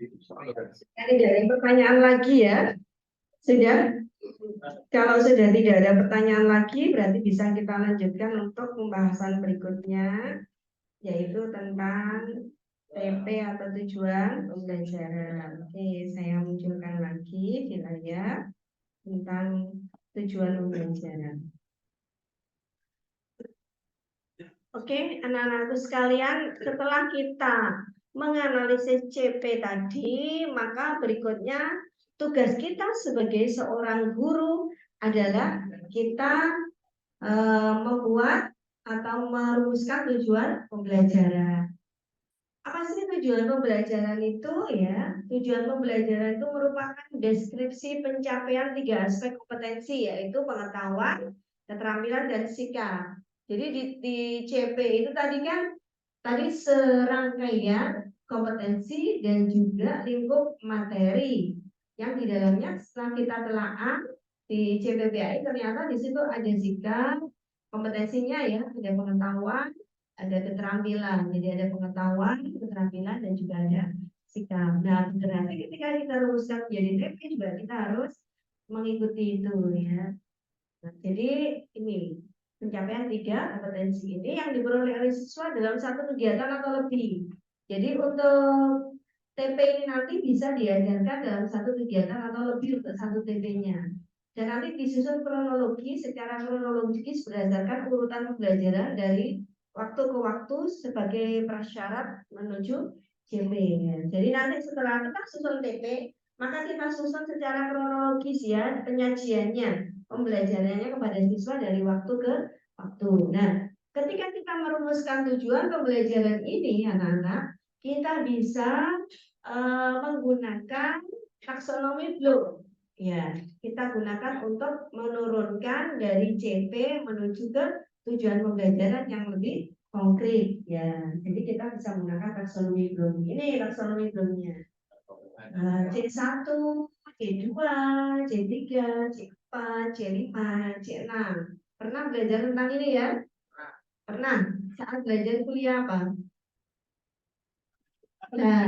Tidak ada pertanyaan lagi ya. Sudah? Kalau sudah tidak ada pertanyaan lagi, berarti bisa kita lanjutkan untuk pembahasan berikutnya, yaitu tentang TP atau tujuan pembelajaran. Oke, saya munculkan lagi di layar tentang tujuan pembelajaran. Oke, anak-anakku sekalian, setelah kita menganalisis CP tadi, maka berikutnya tugas kita sebagai seorang guru adalah kita membuat atau merumuskan tujuan pembelajaran. Apa sih tujuan pembelajaran itu ya? Tujuan pembelajaran itu merupakan deskripsi pencapaian 3 aspek kompetensi, yaitu pengetahuan, keterampilan, dan sikap. Jadi di CP itu tadi kan serangkaian kompetensi dan juga lingkup materi yang di dalamnya setelah kita telaah di CPPAI ternyata di situ ada sikap kompetensinya ya, ada pengetahuan, ada keterampilan. Jadi ada pengetahuan, keterampilan, dan juga ada sikap. Nah, berarti ketika kita rumuskan menjadi TP juga kita harus mengikuti itu ya. Nah, jadi ini pencapaian 3 kompetensi ini yang diperoleh oleh siswa dalam satu kegiatan atau lebih. Jadi untuk TP ini nanti bisa diajarkan dalam satu kegiatan atau lebih untuk satu TP-nya. Dan nanti disusun kronologi secara kronologis berdasarkan urutan pembelajaran dari waktu ke waktu sebagai prasyarat menuju CP. Jadi nanti setelah kita susun TP, maka kita susun secara kronologis ya penyajiannya, pembelajarannya kepada siswa dari waktu ke waktu. Nah, ketika kita merumuskan tujuan pembelajaran ini, anak-anak, kita bisa menggunakan taksonomi Bloom. Ya, kita gunakan untuk menurunkan dari CP menuju ke tujuan pembelajaran yang lebih konkret. Ya, jadi kita bisa menggunakan taksonomi Bloom. Ini taksonomi Bloomnya. C1, C2, C3, C4, C5, C6. Pernah belajar tentang ini ya? Pernah. Saat belajar kuliah apa? Nah,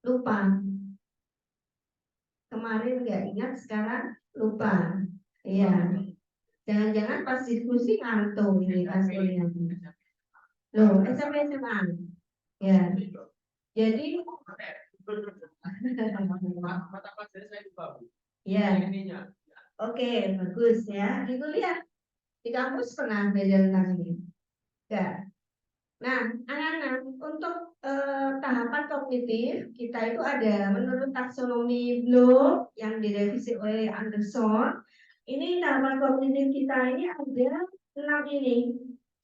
lupa. Kemarin nggak ingat, sekarang lupa. Iya. Jangan-jangan pas diskusi ngantuk ini pas kuliah. Loh, SMP SMA. Ya. Jadi ya. Oke, bagus ya. Di kuliah di kampus pernah belajar tentang ini? Enggak. Nah, anak-anak, untuk tahapan kognitif kita itu ada menurut taksonomi Bloom yang direvisi oleh Anderson. Ini tahapan kognitif kita ini ada 6 ini.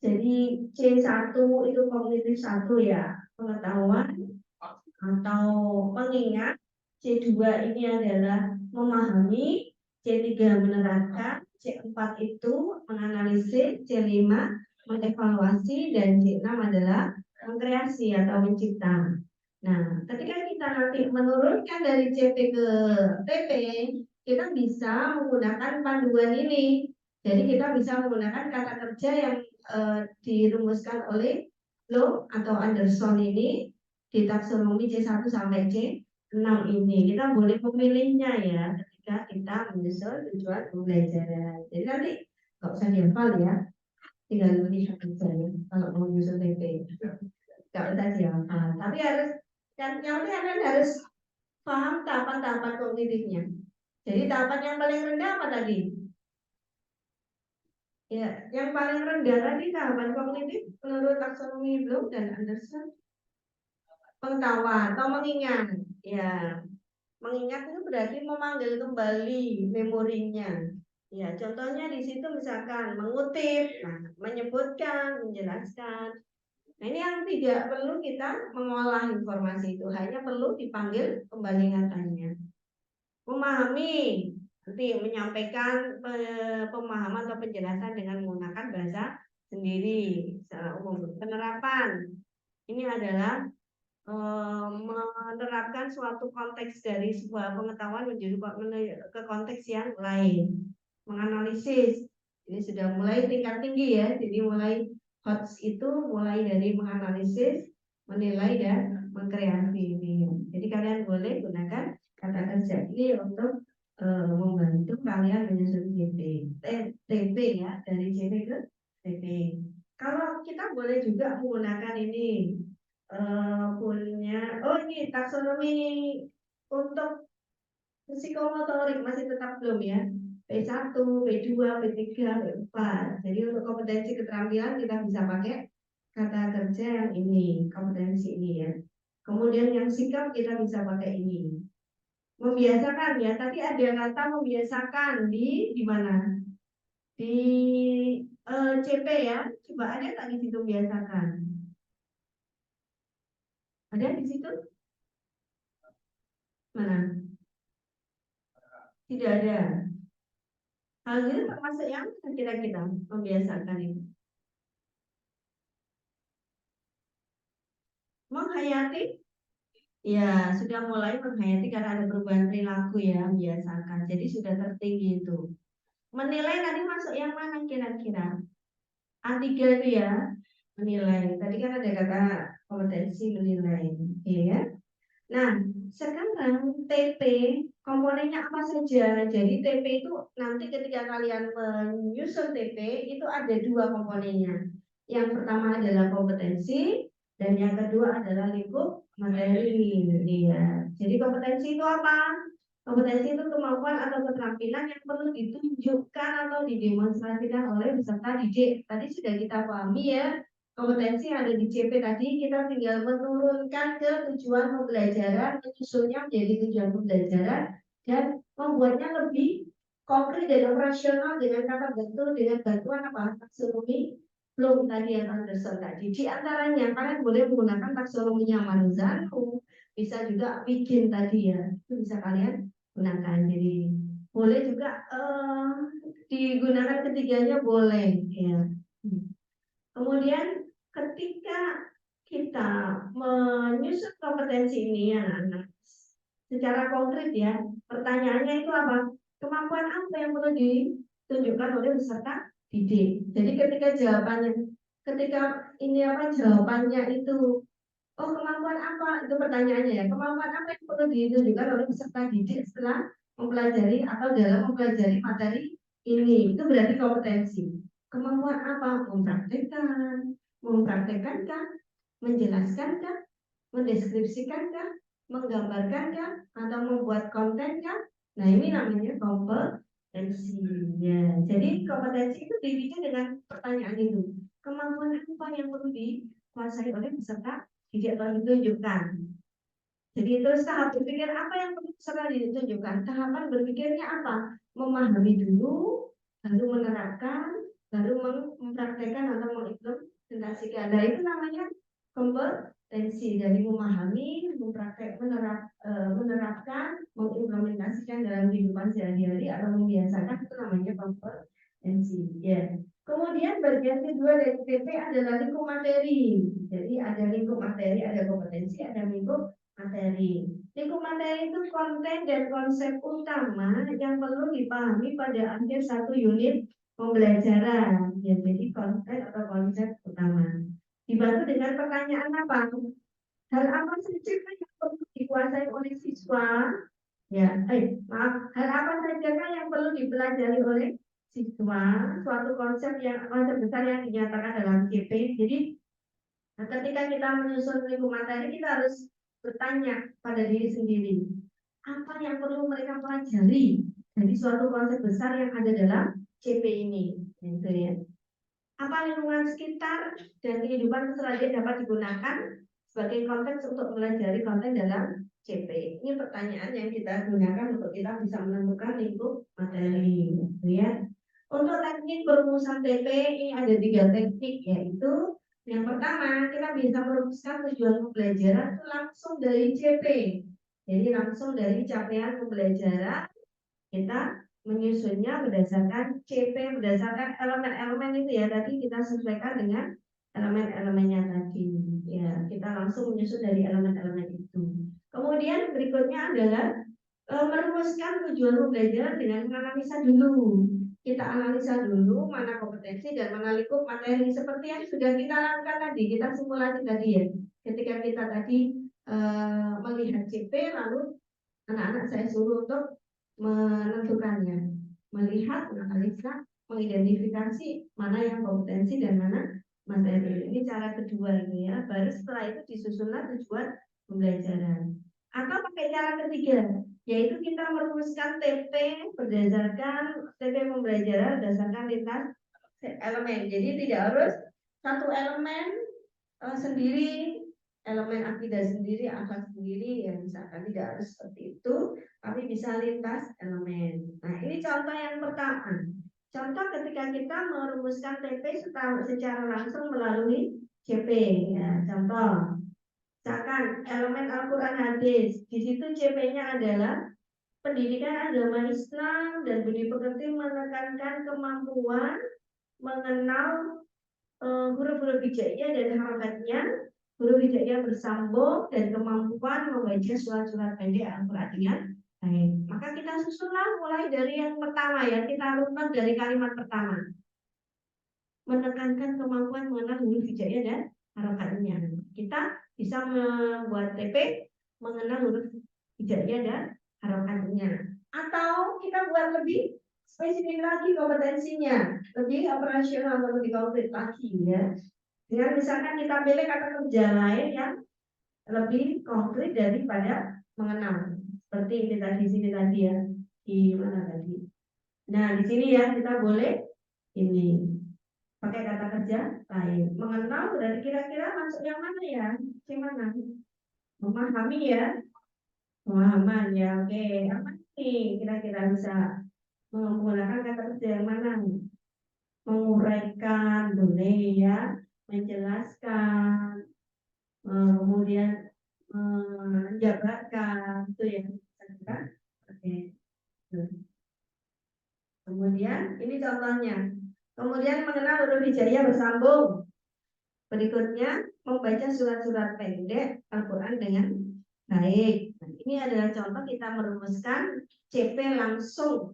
Jadi C1 itu kognitif 1 ya, pengetahuan atau mengingat. C2 ini adalah memahami, C3 menerapkan, C4 itu menganalisis, C5 mengevaluasi, dan C6 adalah mengkreasi atau mencipta. Nah, ketika kita nanti menurunkan dari CP ke TP, kita bisa menggunakan panduan ini. Jadi kita bisa menggunakan kata kerja yang dirumuskan oleh Bloom atau Anderson ini di taksonomi C1 sampai C6 ini. Kita boleh memilihnya ya ketika kita menyusun tujuan pembelajaran. Jadi nanti nggak usah dihafal ya, tinggal lihat saja ya kalau mau menyusun TP. Nggak usah dihafal, tapi harus yang penting kalian harus paham tahapan-tahapan kognitifnya. Jadi tahapan yang paling rendah apa tadi? Ya, yang paling rendah tadi tahapan kognitif menurut taksonomi Bloom dan Anderson pengetahuan atau mengingat. Ya, mengingat itu berarti memanggil kembali memorinya. Ya, contohnya di situ misalkan mengutip, nah, menyebutkan, menjelaskan. Nah, ini yang tidak perlu kita mengolah informasi itu, hanya perlu dipanggil kembali ingatannya. Memahami, nanti menyampaikan pemahaman atau penjelasan dengan menggunakan bahasa sendiri secara umum. Penerapan, ini adalah menerapkan suatu konteks dari sebuah pengetahuan menuju ke konteks yang lain. Menganalisis, ini sudah mulai tingkat tinggi ya, jadi mulai HOTS itu mulai dari menganalisis, menilai, dan mengkreasi. boleh gunakan kata kerja ini untuk membantu kalian menyusun TP ya, dari CP ke TP. Kalau kita boleh juga menggunakan ini punya ini taksonomi untuk psikomotorik masih tetap belum ya. P1, P2, P3, P4. Jadi untuk kompetensi keterampilan kita bisa pakai kata kerja yang ini, kompetensi ini ya. Kemudian yang sikap kita bisa pakai ini. Membiasakan ya, tadi ada kata membiasakan di mana? Di CP ya. Coba ada nggak di situ membiasakan? Ada di situ? Mana? Tidak ada. Hal ini termasuk yang kira-kira membiasakan itu. Menghayati, ya sudah mulai menghayati karena ada perubahan perilaku ya, membiasakan. Jadi sudah tertinggi itu. Menilai tadi masuk yang mana kira-kira? A3 itu ya, menilai. Tadi kan ada kata kompetensi menilai, ya. Nah, sekarang TP komponennya apa saja? Jadi TP itu nanti ketika kalian menyusun TP itu ada dua komponennya. Yang pertama adalah kompetensi dan yang kedua adalah lingkup materi. Ya. Jadi kompetensi itu apa? Kompetensi itu kemampuan atau keterampilan yang perlu ditunjukkan atau didemonstrasikan oleh peserta didik. Tadi sudah kita pahami ya. Kompetensi yang ada di CP tadi kita tinggal menurunkan ke tujuan pembelajaran, menyusunnya menjadi tujuan pembelajaran dan membuatnya lebih konkret dan operasional dengan kata betul dengan bantuan apa? Taksonomi Bloom tadi yang Anderson tadi. Di antaranya kalian boleh menggunakan taksonominya Marzano, bisa juga bikin tadi ya, itu bisa kalian gunakan. Jadi boleh juga digunakan ketiganya boleh ya. Kemudian ketika kita menyusun kompetensi ini anak-anak secara konkret ya, pertanyaannya itu apa? Kemampuan apa yang perlu ditunjukkan oleh peserta didik. Jadi ketika ini apa jawabannya itu, oh kemampuan apa itu pertanyaannya ya, kemampuan apa yang perlu ditunjukkan oleh peserta didik setelah mempelajari atau dalam mempelajari materi ini, itu berarti kompetensi. Kemampuan apa? Mempraktekkankah, menjelaskankah, mendeskripsikankah, menggambarkankah, atau membuat kontenkah? Nah ini namanya kompetensi. Ya. Jadi kompetensi itu dipicu dengan pertanyaan itu. Kemampuan apa yang perlu dikuasai oleh peserta didik atau ditunjukkan? Jadi terus tahap berpikir apa yang perlu peserta ditunjukkan? Tahapan berpikirnya apa? Memahami dulu, baru menerapkan, baru mempraktekkan atau mengimplementasikan. Nah itu namanya kompetensi dari memahami, menerapkan, mengimplementasikan dalam kehidupan sehari-hari atau membiasakan, itu namanya kompetensi. Ya. Kemudian bagian kedua dari TP adalah lingkup materi. Jadi ada lingkup materi, ada kompetensi, ada lingkup materi. Lingkup materi itu konten dan konsep utama yang perlu dipahami pada akhir satu unit pembelajaran. Ya, jadi konten atau konsep utama. Dibantu dengan pertanyaan apa? Hal apa saja yang perlu dikuasai oleh siswa? Ya, hal apa saja yang perlu dipelajari oleh siswa? Suatu konsep besar yang dinyatakan dalam CP. Jadi, ketika kita menyusun lingkup materi, kita harus bertanya pada diri sendiri, apa yang perlu mereka pelajari dari suatu konsep besar yang ada dalam CP ini, gitu ya. Apa lingkungan sekitar dan kehidupan keseharian dapat digunakan sebagai konteks untuk mempelajari konten dalam CP. Ini pertanyaan yang kita gunakan untuk kita bisa menentukan lingkup materi, gitu ya. Untuk teknik perumusan TP ini ada 3 teknik, yaitu yang pertama kita bisa merumuskan tujuan pembelajaran itu langsung dari CP. Jadi langsung dari capaian pembelajaran kita menyusunnya berdasarkan CP, berdasarkan elemen-elemen itu ya, tadi kita sesuaikan dengan elemen-elemennya tadi ya, kita langsung menyusun dari elemen-elemen itu. Kemudian berikutnya adalah merumuskan tujuan pembelajaran dengan menganalisa dulu. Kita analisa dulu mana kompetensi dan mana lingkup materi, seperti yang sudah kita lakukan tadi, kita simulasi tadi ya. Ketika kita tadi melihat CP lalu anak-anak saya suruh untuk menentukannya, melihat, menganalisa, mengidentifikasi mana yang kompetensi dan mana materi. Ini cara kedua ini ya. Baru setelah itu disusunlah tujuan pembelajaran. Atau pakai cara ketiga, yaitu kita merumuskan TP berdasarkan TP pembelajaran berdasarkan lintas elemen. Jadi tidak harus satu elemen sendiri, elemen akidah sendiri, akal sendiri, ya misalkan tidak harus seperti itu, tapi bisa lintas elemen. Nah ini contoh yang pertama. Contoh ketika kita merumuskan TP secara langsung melalui CP. Ya, contoh, misalkan elemen Al-Quran hadis, di situ CP-nya adalah pendidikan agama Islam dan budi pekerti menekankan kemampuan mengenal huruf-huruf hijaiyah dan harokatnya, huruf hijaiyah bersambung dan kemampuan membaca surat-surat pendek Al-Quran dengan baik. Maka kita susunlah mulai dari yang pertama ya, kita runut dari kalimat pertama. Menekankan kemampuan mengenal huruf hijaiyah dan harokatnya. Kita bisa membuat TP mengenal huruf hijaiyah dan harokatnya. Atau kita buat lebih spesifik lagi kompetensinya, lebih operasional, lebih konkret lagi ya. Dengan misalkan kita pilih kata kerja lain yang lebih konkret daripada mengenal. Seperti ini tadi sini tadi ya. Di mana tadi? Nah, di sini ya kita boleh ini pakai kata kerja lain. Mengenal berarti kira-kira masuk yang mana ya? Yang mana? Memahami ya. Pemahaman ya. Oke, apa nih kira-kira bisa menggunakan kata kerja yang mana? Menguraikan boleh ya, menjelaskan, kemudian menjabarkan itu ya, kan? Oke. Kemudian ini contohnya. Kemudian mengenal huruf hijaiyah bersambung. Berikutnya membaca surat-surat pendek Al-Quran dengan baik. Nah, ini adalah contoh kita merumuskan CP langsung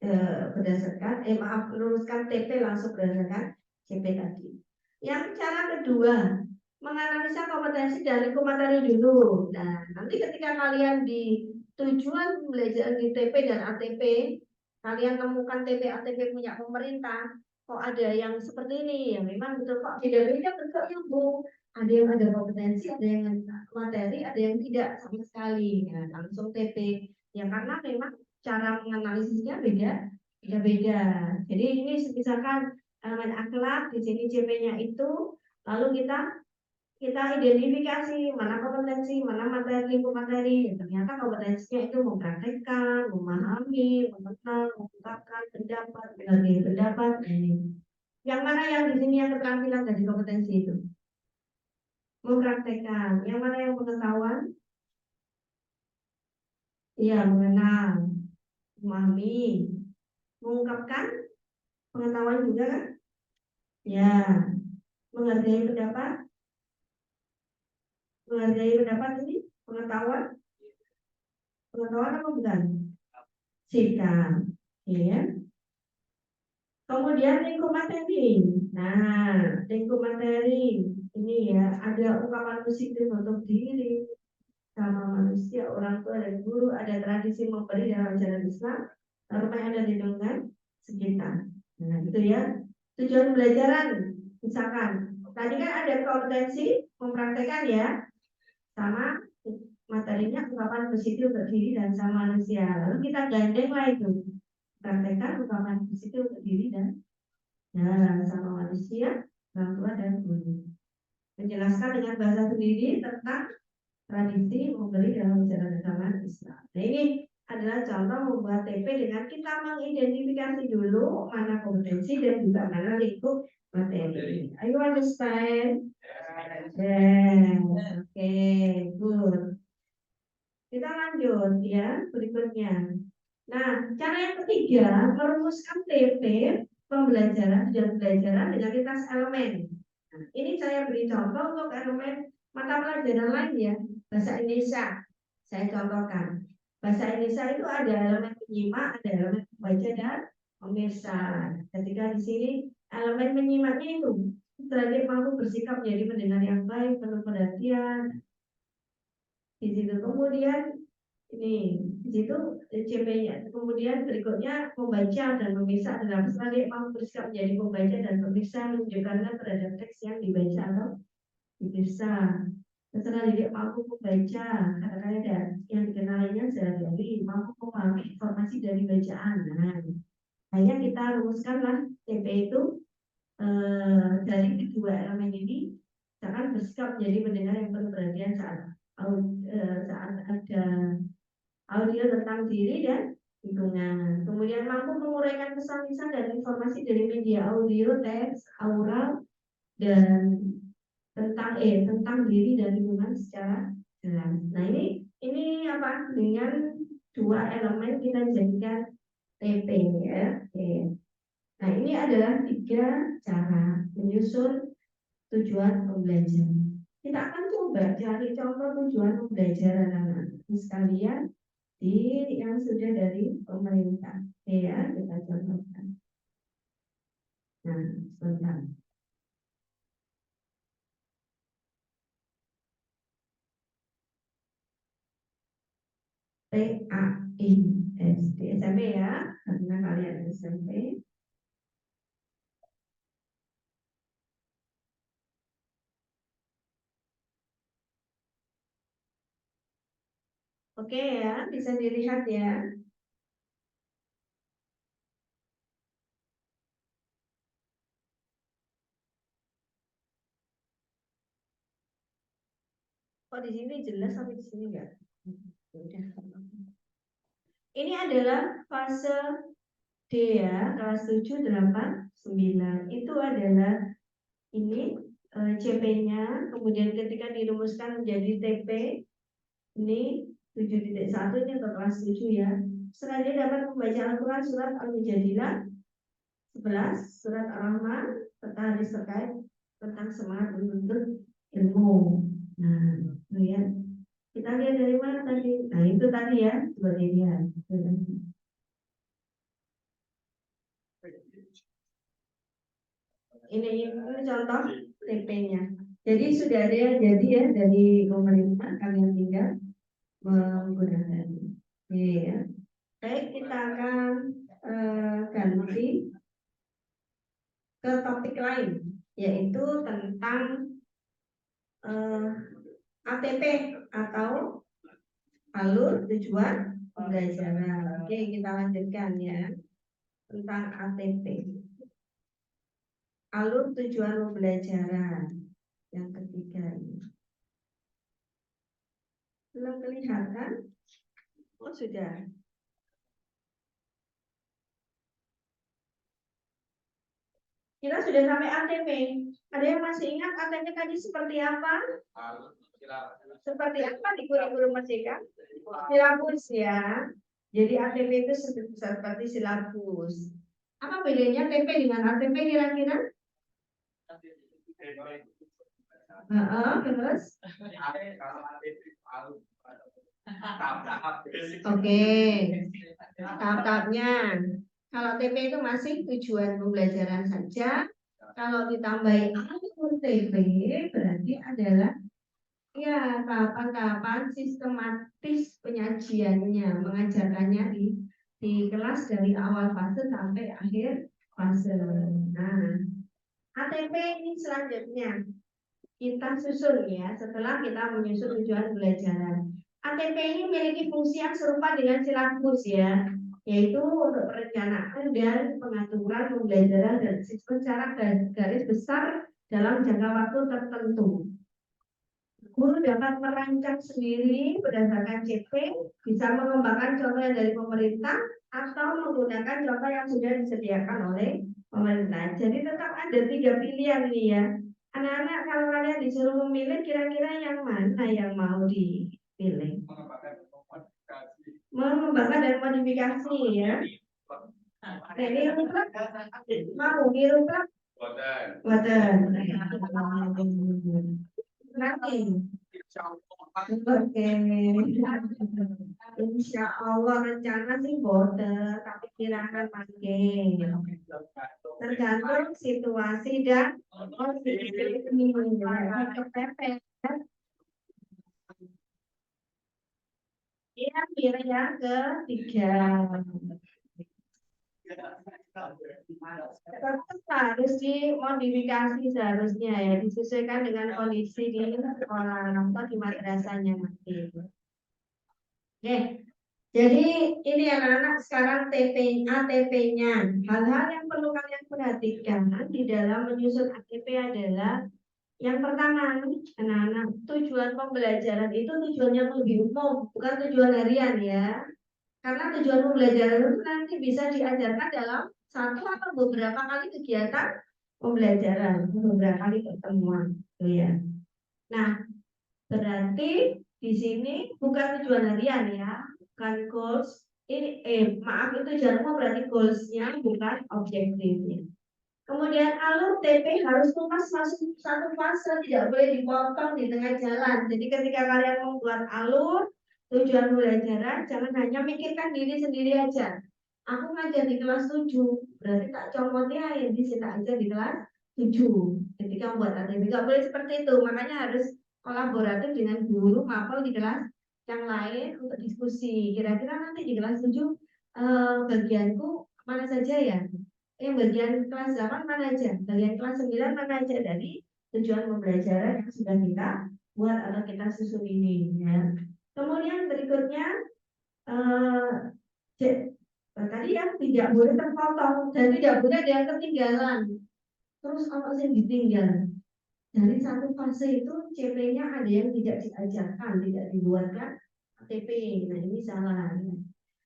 berdasarkan merumuskan TP langsung berdasarkan CP tadi. Yang cara kedua, menganalisa kompetensi dan lingkup materi dulu. Nah, nanti ketika kalian di tujuan belajar di TP dan ATP, kalian temukan TP ATP punya pemerintah, kok ada yang seperti ini, ya memang betul kok beda-beda bentuknya Bu. Ada yang ada kompetensi, ada yang materi, ada yang tidak sama sekali. Ya, langsung TP. Ya karena memang cara menganalisisnya beda-beda. Jadi ini misalkan elemen akhlak, di sini CP-nya itu, lalu kita identifikasi mana kompetensi, mana materi, lingkup materi. Ternyata kompetensinya itu mempraktekkan, memahami, mengenal, mengungkapkan pendapat, menghargai pendapat. Yang mana yang di sini yang keterampilan dari kompetensi itu? Mempraktekkan. Yang mana yang pengetahuan? Iya, mengenal, memahami, mengungkapkan pengetahuan juga kan? Ya, menghargai pendapat. Menghargai pendapat ini pengetahuan apa bukan? Sikap, ya. Kemudian lingkup materi. Nah, lingkup materi ini ya ada ungkapan positif untuk diri, sama manusia, orang tua dan guru, ada tradisi memberi dalam ajaran Islam, lalu ada di lingkungan sekitar. Nah, itu ya. Tujuan pembelajaran, misalkan tadi kan ada kompetensi mempraktekkan ya, sama materinya ungkapan positif untuk diri dan sama manusia. Lalu kita gandenglah itu, praktekkan ungkapan positif untuk diri dan sama manusia, orang tua dan guru. Menjelaskan dengan bahasa sendiri tentang tradisi memberi dalam ajaran agama Islam. Nah ini adalah contoh membuat TP dengan kita mengidentifikasi dulu mana kompetensi dan juga mana lingkup materi. Are you understand? Yes. Oke, good. Kita lanjut ya berikutnya. Nah, cara yang ketiga merumuskan TP pembelajaran dan pembelajaran dengan lintas elemen. Nah, ini saya beri contoh untuk elemen mata pelajaran lain ya, bahasa Indonesia. Saya contohkan. Bahasa Indonesia itu ada elemen penyimak, ada elemen membaca dan pemirsa. Ketika di sini elemen menyimaknya itu belajar mampu bersikap menjadi pendengar yang baik, penuh perhatian. Di situ kemudian Ini di situ CP-nya. Kemudian berikutnya membaca dan memisah dalam setelah mampu bersikap menjadi pembaca dan pemirsa menunjukkannya terhadap teks yang dibaca atau dipisah. Setelah dia mampu membaca kata-kata yang dikenalinya sehari-hari, mampu memahami informasi dari bacaan. Nah, hanya kita rumuskanlah CP itu dari kedua elemen ini jangan bersikap menjadi pendengar yang penuh perhatian saat ada audio tentang diri dan lingkungan. Kemudian mampu menguraikan pesan-pesan dan informasi dari media audio, teks, aural, dan tentang diri dan lingkungan secara jelas. Nah ini apa? Dengan dua elemen kita jadikan TP ya. Oke. Nah ini adalah tiga cara menyusun tujuan pembelajaran. Kita akan coba cari contoh tujuan pembelajaran anak-anak sekalian yang sudah dari pemerintah. Ya, kita contohkan. Nah, sebentar. PAISD SMP ya, karena kalian SMP. Oke ya, bisa dilihat ya. Kok di sini jelas tapi di sini enggak? Udah. Ini adalah fase D ya, kelas 7, 8, 9. Itu adalah ini CP-nya, kemudian ketika dirumuskan menjadi TP, ini 7.1 ini untuk kelas 7 ya. Setelah dia dapat membaca Al-Quran surat Al-Mujadilah 11, surat Ar-Rahman, serta hadis terkait tentang semangat menuntut ilmu. Nah, lihat. Kita lihat dari mana tadi? Nah, itu tadi ya, coba dilihat. Ini contoh TP-nya. Jadi sudah ada jadi ya dari pemerintah kalian tinggal menggunakan. Iya. Baik, kita akan ganti ke topik lain, yaitu tentang ATP atau alur tujuan pembelajaran. Oke, kita lanjutkan ya tentang ATP. Alur tujuan pembelajaran yang ketiga ini. Belum kelihatan? Oh, sudah. Kita sudah sampai ATP. Ada yang masih ingat ATP tadi seperti apa? Seperti apa di kurikulum Merdeka? Silabus ya. Jadi ATP itu seperti silabus. Apa bedanya TP dengan ATP kira-kira? Terus? Oke. Tahap-tahapnya. Kalau TP itu masih tujuan pembelajaran saja. Kalau ditambahi alur TP berarti adalah ya tahapan-tahapan sistematis penyajiannya, mengajarkannya di kelas dari awal fase sampai akhir fase. Nah, ATP ini selanjutnya kita susun ya setelah kita menyusun tujuan pembelajaran. ATP ini memiliki fungsi yang serupa dengan silabus ya, yaitu untuk perencanaan dan pengaturan pembelajaran dan siswa secara garis besar dalam jangka waktu tertentu. Guru dapat merancang sendiri berdasarkan CP, bisa mengembangkan contoh yang dari pemerintah atau menggunakan contoh yang sudah disediakan oleh pemerintah. Jadi tetap ada tiga pilihan nih ya. Anak-anak kalau kalian disuruh memilih kira-kira yang mana yang mau dipilih? Mengembangkan dan modifikasi ya. Nah, ini ruplak mau ruplak? Wadah. Nanti. Oke. Insya Allah rencana sih boten, tapi kira-kira pakai. Tergantung situasi dan kondisi kepepet. Yang pilih yang ketiga. Tetap harus dimodifikasi seharusnya ya, disesuaikan dengan kondisi di sekolah atau di madrasahnya nanti. Oke, jadi ini anak-anak sekarang ATP-nya. Hal-hal yang perlu kalian perhatikan di dalam menyusun ATP adalah yang pertama, anak-anak, tujuan pembelajaran itu tujuannya lebih umum, bukan tujuan harian ya. Karena tujuan pembelajaran itu nanti bisa diajarkan dalam satu atau beberapa kali kegiatan pembelajaran, beberapa kali pertemuan, gitu ya. Nah, berarti di sini bukan tujuan harian ya, bukan goals. Maaf, itu tujuan umum berarti goalsnya bukan objektifnya. Kemudian alur TP harus tuntas masuk satu fase, tidak boleh dipotong di tengah jalan. Jadi ketika kalian membuat alur tujuan pembelajaran, jangan hanya mikirkan diri sendiri aja. Aku ngajar di kelas 7, berarti tak comotnya yang di sini aja di kelas 7. Ketika membuat ATP, nggak boleh seperti itu. Makanya harus kolaboratif dengan guru mapel di kelas yang lain untuk diskusi. Kira-kira nanti di kelas 7 bagianku mana saja ya? Yang bagian kelas 8 mana aja, bagian kelas 9 mana aja dari tujuan pembelajaran yang sudah kita buat atau kita susun ini ya. Kemudian berikutnya tadi yang tidak boleh terpotong dan tidak boleh ada yang ketinggalan. Terus apa sih ditinggal? Dari satu fase itu CP-nya ada yang tidak diajarkan, tidak dibuatkan ATP. Nah ini salah.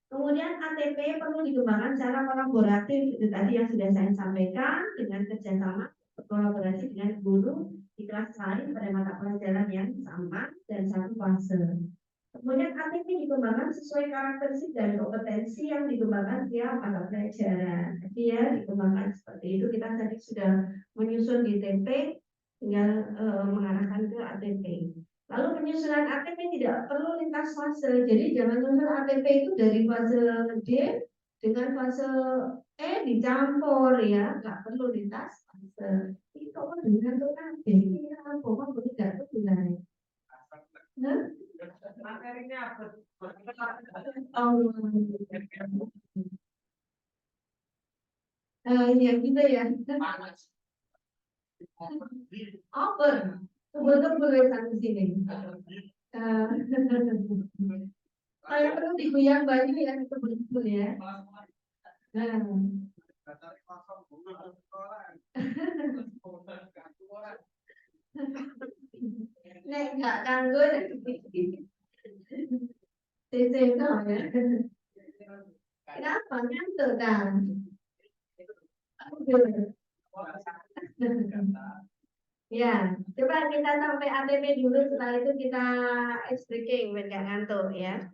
Kemudian ATP perlu dikembangkan secara kolaboratif, itu tadi yang sudah saya sampaikan, dengan kerjasama kolaborasi dengan guru di kelas lain pada mata pelajaran yang sama dan satu fase. Kemudian ATP dikembangkan sesuai karakteristik dan kompetensi yang dikembangkan tiap mata pelajaran. Jadi ya dikembangkan seperti itu. Kita tadi sudah menyusun di TP, tinggal mengarahkan ke ATP. Lalu penyusunan ATP tidak perlu lintas fase. Jadi jangan menyusun ATP itu dari fase D dengan fase E dicampur ya, nggak perlu lintas fase. Itu kok dengan tuh ATP ini apa? Kok tidak tuh bilangnya? Materinya oh, ya gitu ya. Over, betul-betul tulisan di sini. Saya perlu digoyang baju ya, betul-betul ya. Nek nggak kanggo CC no ya. Kenapa ngantuk kan? Ya, coba kita sampai ATP dulu, setelah itu kita ice breaking biar nggak ngantuk ya.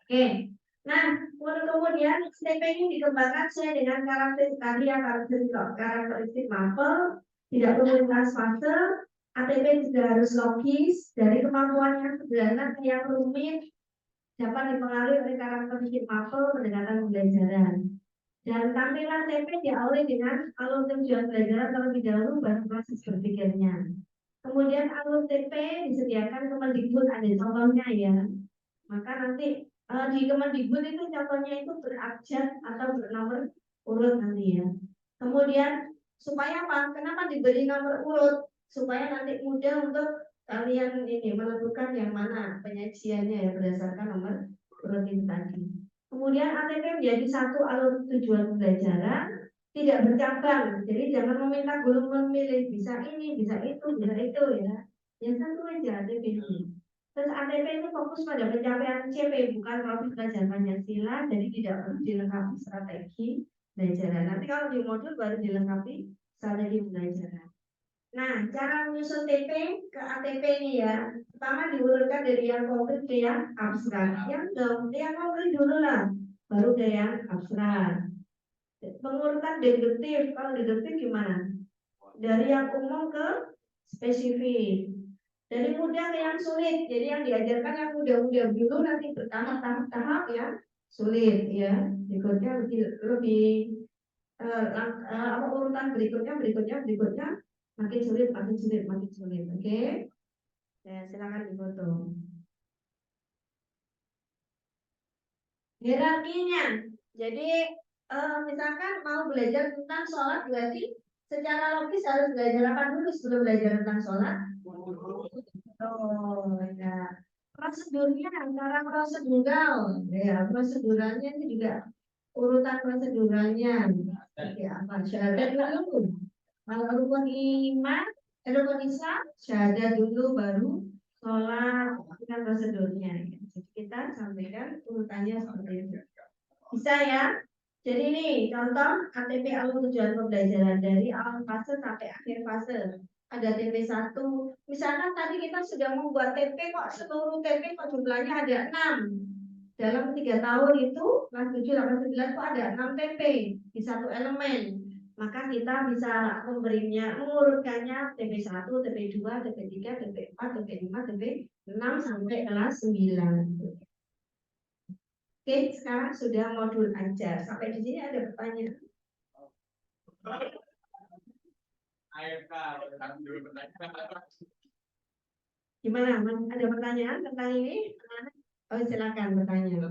Oke. Nah, kemudian ATP ini dikembangkan sesuai dengan karakteristik tadi ya, karakteristik mapel, tidak perlu lintas fase, ATP juga harus logis, dari kemampuan yang sederhana ke yang rumit, dapat dipengaruhi oleh karakteristik mapel pendekatan pembelajaran. Dan tampilan TP diawali dengan alur tujuan belajar terlebih dahulu baru proses berpikirnya. Kemudian alur TP disediakan Kemendikbud, ada contohnya ya. Maka nanti di Kemendikbud itu contohnya itu berabjad atau bernomor urut nanti ya. Kemudian supaya apa? Kenapa diberi nomor urut? Supaya nanti mudah untuk kalian ini menentukan yang mana penyajiannya ya berdasarkan nomor urut ini tadi. Kemudian ATP menjadi satu alur tujuan pembelajaran, tidak bercabang. Jadi jangan meminta guru memilih bisa ini, bisa itu ya. Yang satu aja ATP ini. Terus ATP itu fokus pada pencapaian CP, bukan profil belajar Pancasila, jadi tidak perlu dilengkapi strategi pembelajaran. Nanti kalau di modul baru dilengkapi strategi pembelajaran. Nah, cara menyusun TP ke ATP ini ya. Pertama diurutkan dari yang konkret ke yang abstrak. Yang konkret dulu lah, baru ke yang abstrak. Pengurutan deduktif, kalau deduktif gimana? Dari yang umum ke spesifik. Dari mudah ke yang sulit. Jadi yang diajarkan yang mudah-mudah dulu, nanti bertahap-tahap ya sulit ya. Berikutnya lebih urutan berikutnya makin sulit, makin sulit, makin sulit. Oke, ya silakan difoto. Hierarkinya. Jadi misalkan mau belajar tentang sholat berarti secara logis harus belajar apa dulu sebelum belajar tentang sholat? Oh, ya. Prosedurnya antara prosedural, ya proseduralnya itu juga urutan proseduralnya. Oke, apa? Syahadat dulu. Kalau rukun iman, rukun Islam, syahadat dulu baru sholat. Itu kan prosedurnya. Jadi kita sampaikan urutannya seperti itu. Bisa ya? Jadi ini contoh KTP alur tujuan pembelajaran dari awal fase sampai akhir fase. Ada TP1. Misalkan tadi kita sudah membuat TP kok seluruh TP kok jumlahnya ada 6. Dalam 3 tahun itu kelas 7, 8, 9 kok ada 6 TP di satu elemen. Maka kita bisa memberinya, mengurutkannya TP1, TP2, TP3, TP4, TP5, TP6 sampai kelas 9. Oke, sekarang sudah modul ajar. Sampai di sini ada pertanyaan. Gimana? Ada pertanyaan tentang ini? Oh, silakan bertanya.